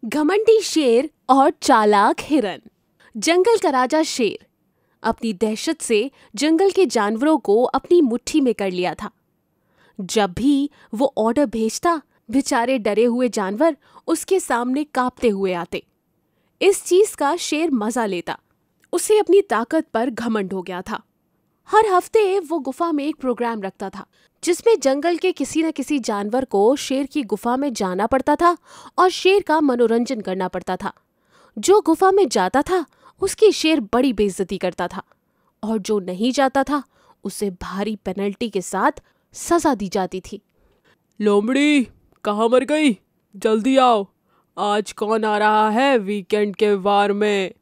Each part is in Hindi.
घमंडी शेर और चालाक हिरन। जंगल का राजा शेर अपनी दहशत से जंगल के जानवरों को अपनी मुट्ठी में कर लिया था। जब भी वो ऑर्डर भेजता, बेचारे डरे हुए जानवर उसके सामने कांपते हुए आते। इस चीज का शेर मजा लेता। उसे अपनी ताकत पर घमंड हो गया था। हर हफ्ते वो गुफा में एक प्रोग्राम रखता था जिसमें जंगल के किसी न किसी जानवर को शेर की गुफा में जाना पड़ता था और शेर का मनोरंजन करना पड़ता था। जो गुफा में जाता था उसकी शेर बड़ी बेइज्जती करता था और जो नहीं जाता था उसे भारी पेनल्टी के साथ सजा दी जाती थी। लोमड़ी, कहाँ मर गई? जल्दी आओ, आज कौन आ रहा है वीकेंड के वार में?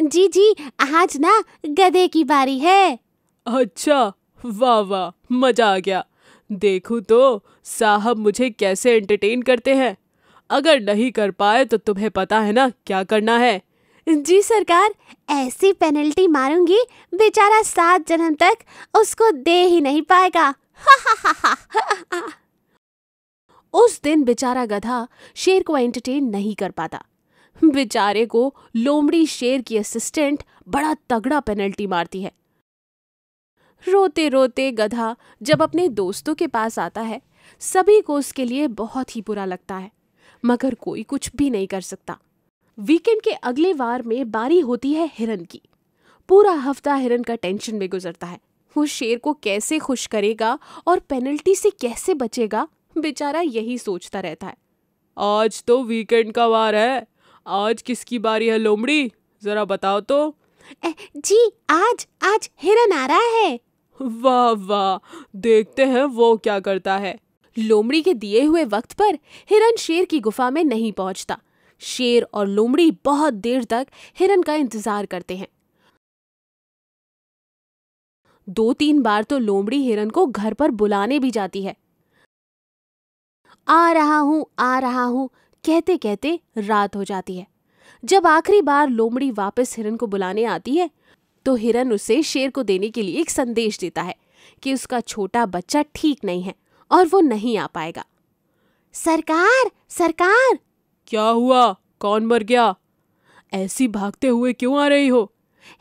जी, आज ना गधे की बारी है। अच्छा, वाह वाह, मजा आ गया। देखूं तो साहब मुझे कैसे एंटरटेन करते हैं। अगर नहीं कर पाए तो तुम्हें पता है ना क्या करना है। जी सरकार, ऐसी पेनल्टी मारूंगी बेचारा 7 जन्म तक उसको दे ही नहीं पाएगा। उस दिन बेचारा गधा शेर को एंटरटेन नहीं कर पाता। बेचारे को लोमड़ी शेर की असिस्टेंट बड़ा तगड़ा पेनल्टी मारती है। रोते रोते गधा जब अपने दोस्तों के पास आता है, सभी को उसके लिए बहुत ही बुरा लगता है, मगर कोई कुछ भी नहीं कर सकता। वीकेंड के अगले वार में बारी होती है हिरन की। पूरा हफ्ता हिरन का टेंशन में गुजरता है। वो शेर को कैसे खुश करेगा और पेनल्टी से कैसे बचेगा, बेचारा यही सोचता रहता है। आज तो वीकेंड का वार है। आज किसकी बारी है लोमड़ी? जरा बताओ तो। जी, आज हिरन आ रहा है। वाह वाह, देखते हैं वो क्या करता है। लोमड़ी के दिए हुए वक्त पर हिरन शेर की गुफा में नहीं पहुंचता। शेर और लोमड़ी बहुत देर तक हिरन का इंतजार करते हैं। 2-3 बार तो लोमड़ी हिरन को घर पर बुलाने भी जाती है। आ रहा हूं कहते कहते रात हो जाती है। जब आखिरी बार लोमड़ी वापस हिरन को बुलाने आती है तो हिरन उसे शेर को देने के लिए एक संदेश देता है कि उसका छोटा बच्चा ठीक नहीं है और वो नहीं आ पाएगा। सरकार! क्या हुआ? कौन मर गया? ऐसी भागते हुए क्यों आ रही हो?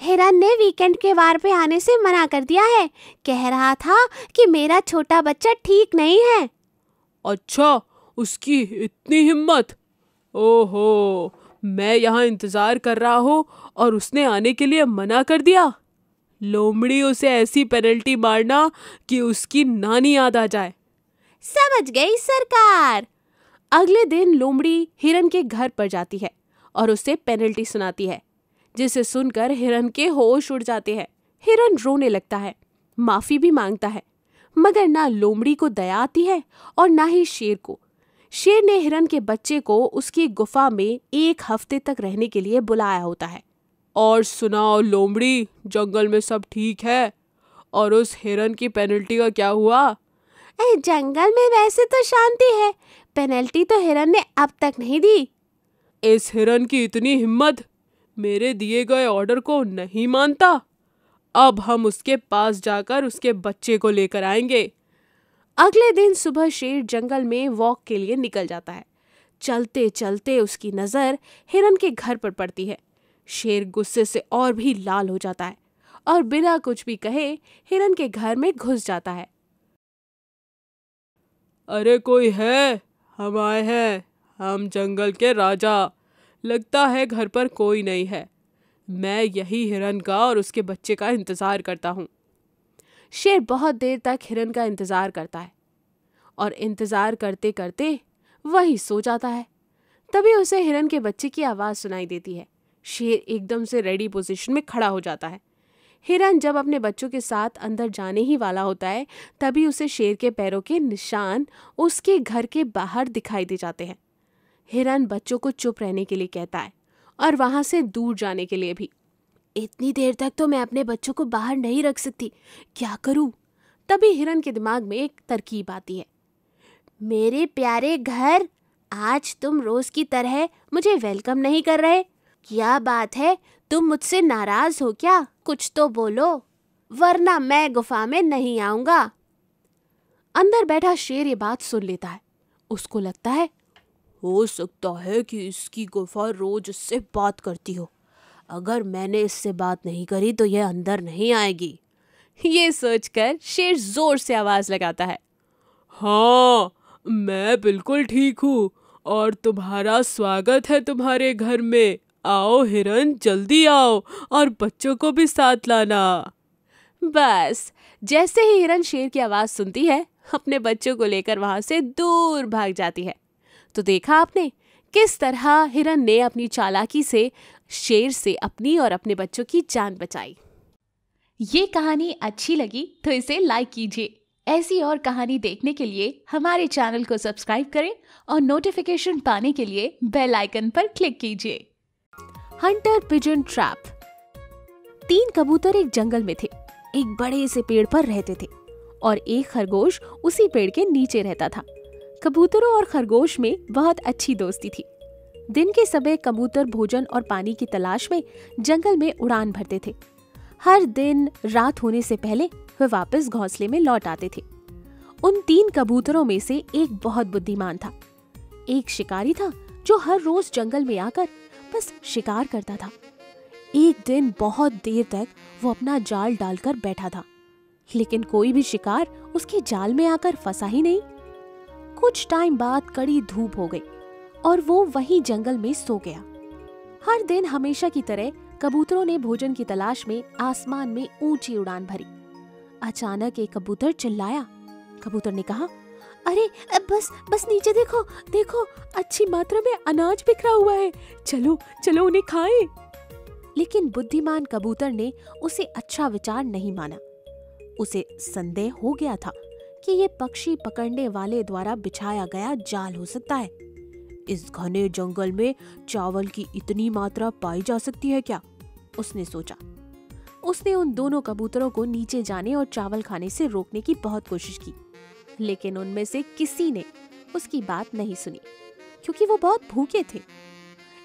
हिरन ने वीकेंड के वार पे आने से मना कर दिया है। कह रहा था कि मेरा छोटा बच्चा ठीक नहीं है। अच्छा, उसकी इतनी हिम्मत? ओहो, मैं यहाँ इंतजार कर रहा हूँ और उसने आने के लिए मना कर दिया। लोमड़ी, उसे ऐसी पेनल्टी मारना कि उसकी नानी याद आ जाए। समझ गई सरकार। अगले दिन लोमड़ी हिरन के घर पर जाती है और उसे पेनल्टी सुनाती है, जिसे सुनकर हिरन के होश उड़ जाते हैं। हिरन रोने लगता है, माफी भी मांगता है, मगर ना लोमड़ी को दया आती है और ना ही शेर को। शेर ने हिरन के बच्चे को उसकी गुफा में 1 हफ्ते तक रहने के लिए बुलाया होता है। और सुनाओ लोमड़ी, जंगल में सब ठीक है? और उस हिरन की पेनल्टी का क्या हुआ? जंगल में वैसे तो शांति है, पेनल्टी तो हिरन ने अब तक नहीं दी। इस हिरन की इतनी हिम्मत, मेरे दिए गए ऑर्डर को नहीं मानता। अब हम उसके पास जाकर उसके बच्चे को लेकर आएंगे। अगले दिन सुबह शेर जंगल में वॉक के लिए निकल जाता है। चलते चलते उसकी नजर हिरन के घर पर पड़ती है। शेर गुस्से से और भी लाल हो जाता है और बिना कुछ भी कहे हिरन के घर में घुस जाता है। अरे कोई है? हम आए हैं, हम जंगल के राजा। लगता है घर पर कोई नहीं है। मैं यही हिरन का और उसके बच्चे का इंतजार करता हूँ। शेर बहुत देर तक हिरन का इंतजार करता है और इंतजार करते करते वही सो जाता है। तभी उसे हिरन के बच्चे की आवाज सुनाई देती है। शेर एकदम से रेडी पोजीशन में खड़ा हो जाता है। हिरन जब अपने बच्चों के साथ अंदर जाने ही वाला होता है, तभी उसे शेर के पैरों के निशान उसके घर के बाहर दिखाई दे जाते हैं। हिरन बच्चों को चुप रहने के लिए कहता है और वहां से दूर जाने के लिए भी। इतनी देर तक तो मैं अपने बच्चों को बाहर नहीं रख सकती, क्या करूं? तभी हिरन के दिमाग में एक तरकीब आती है। मेरे प्यारे घर, आज तुम रोज की तरह मुझे वेलकम नहीं कर रहे। क्या बात है, तुम मुझसे नाराज हो क्या? कुछ तो बोलो, वरना मैं गुफा में नहीं आऊंगा। अंदर बैठा शेर ये बात सुन लेता है। उसको लगता है, हो सकता है कि इसकी गुफा रोज इससे बात करती हो। अगर मैंने इससे बात नहीं करी तो यह अंदर नहीं आएगी। ये सोचकर शेर जोर से आवाज लगाता है। हाँ, मैं बिल्कुल ठीक हूँ और तुम्हारा स्वागत है तुम्हारे घर में। आओ हिरन, जल्दी आओ और बच्चों को भी साथ लाना। बस जैसे ही हिरन शेर की आवाज सुनती है, अपने बच्चों को लेकर वहां से दूर भाग जाती है। तो देखा आपने किस तरह हिरन ने अपनी चालाकी से शेर से अपनी और अपने बच्चों की जान बचाई। ये कहानी अच्छी लगी तो इसे लाइक कीजिए। ऐसी और कहानी देखने के लिए हमारे चैनल को सब्सक्राइब करें और नोटिफिकेशन पाने के लिए बेल आइकन पर क्लिक कीजिए। Hunter pigeon trap. 3 कबूतर एक जंगल में थे। एक बड़े से पेड़ पर रहते थे और एक खरगोश उसी पेड़ के नीचे रहता था। कबूतरों और खरगोश में बहुत अच्छी दोस्ती थी। दिन के समय कबूतर भोजन और पानी की तलाश में जंगल में उड़ान भरते थे। हर दिन रात होने से पहले वे वापस घोंसले में लौट आते थे। उन 3 कबूतरों में से एक बहुत बुद्धिमान था। एक शिकारी था जो हर रोज जंगल में आकर बस शिकार करता था। एक दिन बहुत देर तक वो अपना जाल डालकर बैठा था, लेकिन कोई भी शिकार उसके जाल में आकर फंसा ही नहीं। कुछ टाइम बाद कड़ी धूप हो गई और वो वहीं जंगल में सो गया। हर दिन हमेशा की तरह कबूतरों ने भोजन की तलाश में आसमान में ऊंची उड़ान भरी। अचानक एक कबूतर चिल्लाया। कबूतर ने कहा, अरे बस नीचे देखो देखो, अच्छी मात्रा में अनाज बिखरा हुआ है, चलो चलो उन्हें खाएं। लेकिन बुद्धिमान कबूतर ने उसे अच्छा विचार नहीं माना। उसे संदेह हो गया था कि ये पक्षी पकड़ने वाले द्वारा बिछाया गया जाल हो सकता है। इस घने जंगल में चावल की इतनी मात्रा पाई जा सकती है क्या? उसने सोचा। उसने उन दोनों कबूतरों को नीचे जाने और चावल खाने से रोकने की बहुत कोशिश की, लेकिन उनमें से किसी ने उसकी बात नहीं सुनी क्योंकि वो बहुत भूखे थे।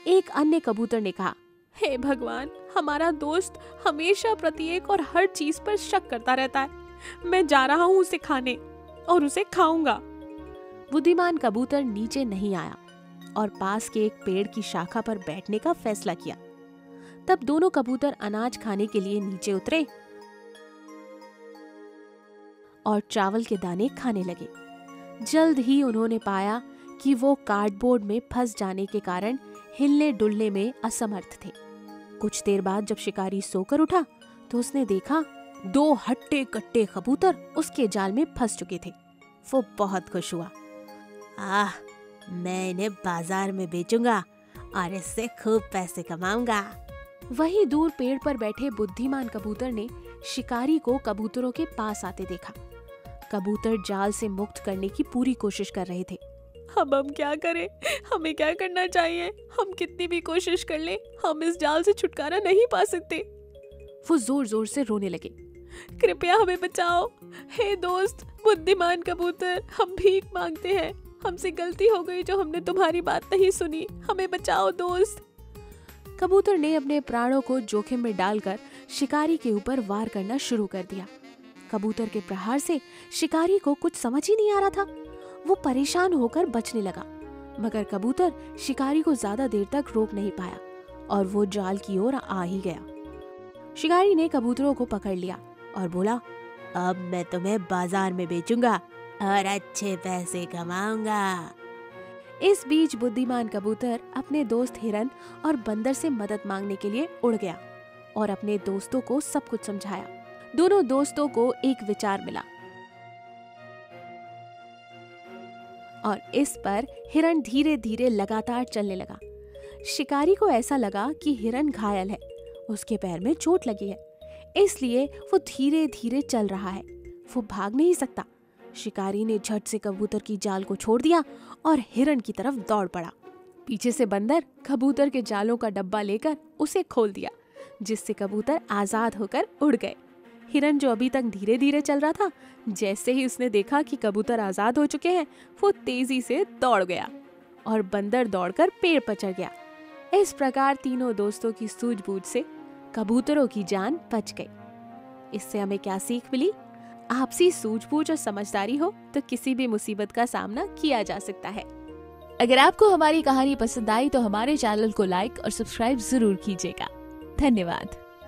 एक अन्य कबूतर ने कहा, हे भगवान, हमारा दोस्त हमेशा प्रत्येक और हर चीज पर शक करता रहता है। मैं जा रहा हूँ उसे खाने और उसे खाऊंगा। बुद्धिमान कबूतर नीचे नहीं आया और पास के एक पेड़ की शाखा पर बैठने का फैसला किया। तब दोनों कबूतर अनाज खाने के लिए नीचे उतरे और चावल के दाने खाने लगे। जल्द ही उन्होंने पाया कि वो कार्डबोर्ड में फंस जाने के कारण हिलने डुलने में असमर्थ थे। कुछ देर बाद जब शिकारी सोकर उठा तो उसने देखा 2 हट्टे कट्टे कबूतर उसके जाल में फंस चुके थे। वो बहुत खुश हुआ। मैं इन्हें बाजार में बेचूंगा और इससे खूब पैसे कमाऊंगा। वहीं दूर पेड़ पर बैठे बुद्धिमान कबूतर ने शिकारी को कबूतरों के पास आते देखा। कबूतर जाल से मुक्त करने की पूरी कोशिश कर रहे थे। अब हम क्या करें? हमें क्या करना चाहिए? हम कितनी भी कोशिश कर लें, हम इस जाल से छुटकारा नहीं पा सकते। वो जोर जोर से रोने लगे। कृपया हमें बचाओ। हे दोस्त बुद्धिमान कबूतर, हम भीख मांगते हैं। हमसे गलती हो गई जो हमने तुम्हारी बात नहीं सुनी। हमें बचाओ दोस्त। कबूतर ने अपने प्राणों को जोखिम में डालकर शिकारी के ऊपर वार करना शुरू कर दिया। कबूतर के प्रहार से शिकारी को कुछ समझ ही नहीं आ रहा था। वो परेशान होकर बचने लगा, मगर कबूतर शिकारी को ज्यादा देर तक रोक नहीं पाया और वो जाल की ओर आ ही गया। शिकारी ने कबूतरों को पकड़ लिया और बोला, अब मैं तुम्हें बाजार में बेचूंगा और अच्छे पैसे कमाऊंगा। इस बीच बुद्धिमान कबूतर अपने दोस्त हिरन और बंदर से मदद मांगने के लिए उड़ गया और अपने दोस्तों को सब कुछ समझाया। दोनों दोस्तों को एक विचार मिला और इस पर हिरन धीरे धीरे लगातार चलने लगा। शिकारी को ऐसा लगा कि हिरन घायल है, उसके पैर में चोट लगी है, इसलिए वो धीरे धीरे चल रहा है। वो भाग नहीं सकता। शिकारी ने झट से कबूतर की जाल को छोड़ दिया और हिरन की तरफ दौड़ पड़ा। पीछे से बंदर कबूतर के जालों का डब्बा लेकर उसे खोल दिया, जिससे कबूतर आजाद होकर उड़ गए। हिरन जो अभी तक धीरे धीरे चल रहा था, जैसे ही उसने देखा कि कबूतर आजाद हो चुके हैं, वो तेजी से दौड़ गया और बंदर दौड़कर पेड़ पर चढ़ गया। इस प्रकार तीनों दोस्तों की सूझबूझ से कबूतरों की जान बच गई। इससे हमें क्या सीख मिली? आपसी सूझबूझ और समझदारी हो तो किसी भी मुसीबत का सामना किया जा सकता है। अगर आपको हमारी कहानी पसंद आई तो हमारे चैनल को लाइक और सब्सक्राइब जरूर कीजिएगा। धन्यवाद।